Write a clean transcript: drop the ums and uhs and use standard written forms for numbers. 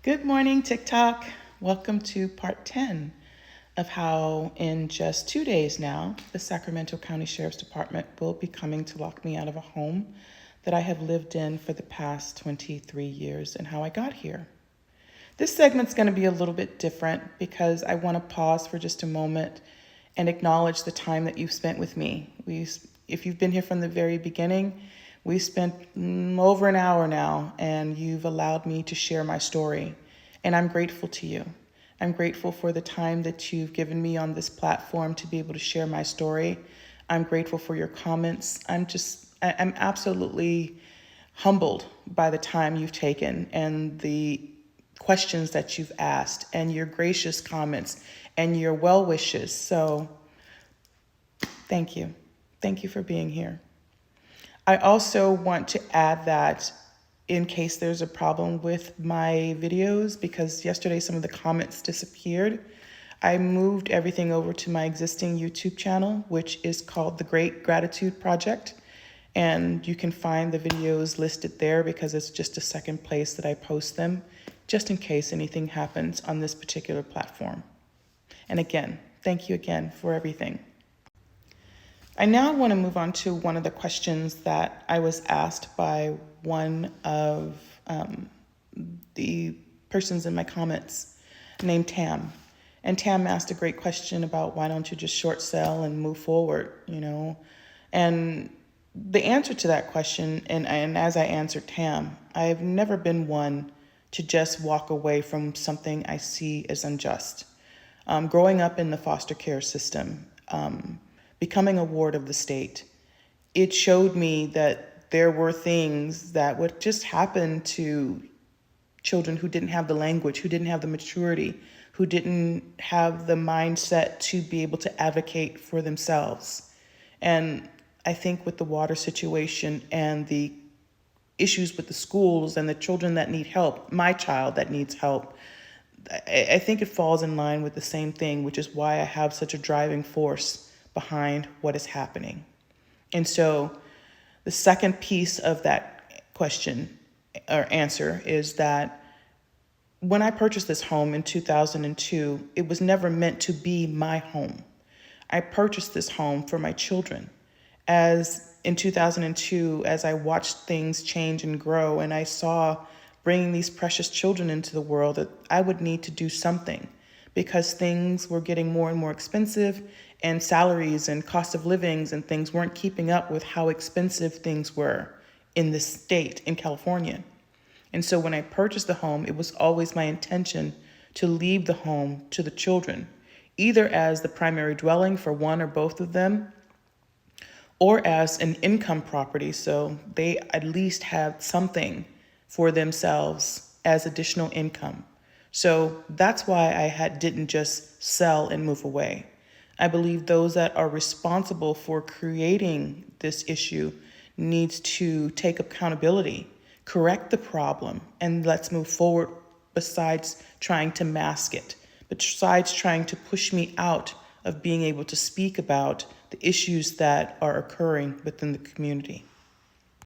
Good morning, TikTok. Welcome to part 10 of how in just 2 days now, the Sacramento County Sheriff's Department will be coming to lock me out of a home that I have lived in for the past 23 years and how I got here. This segment's going to be a little bit different because I want to pause for just a moment and acknowledge the time that you've spent with me. If you've been here from the very beginning, we spent over an hour now, and you've allowed me to share my story, and I'm grateful to you. I'm grateful for the time that you've given me on this platform to be able to share my story. I'm grateful for your comments. I'm absolutely humbled by the time you've taken and the questions that you've asked and your gracious comments and your well wishes. So thank you. Thank you for being here. I also want to add that in case there's a problem with my videos, because yesterday some of the comments disappeared, I moved everything over to my existing YouTube channel, which is called The Great Gratitude Project. And you can find the videos listed there because it's just a second place that I post them, just in case anything happens on this particular platform. And again, thank you again for everything. I now want to move on to one of the questions that I was asked by one of the persons in my comments named Tam. And Tam asked a great question about why don't you just short sell and move forward, And the answer to that question, and as I answered Tam, I've never been one to just walk away from something I see as unjust. Growing up in the foster care system, becoming a ward of the state, it showed me that there were things that would just happen to children who didn't have the language, who didn't have the maturity, who didn't have the mindset to be able to advocate for themselves. And I think with the water situation and the issues with the schools and the children that need help, my child that needs help, I think it falls in line with the same thing, which is why I have such a driving force behind what is happening. And so the second piece of that question or answer is that when I purchased this home in 2002, it was never meant to be my home. I purchased this home for my children. As in 2002, as I watched things change and grow, and I saw bringing these precious children into the world, that I would need to do something because things were getting more and more expensive, and salaries and cost of livings and things weren't keeping up with how expensive things were in this state, in California. And so when I purchased the home, it was always my intention to leave the home to the children, either as the primary dwelling for one or both of them, or as an income property, so they at least had something for themselves as additional income. So that's why I didn't just sell and move away. I believe those that are responsible for creating this issue needs to take accountability, correct the problem, and let's move forward besides trying to mask it, besides trying to push me out of being able to speak about the issues that are occurring within the community.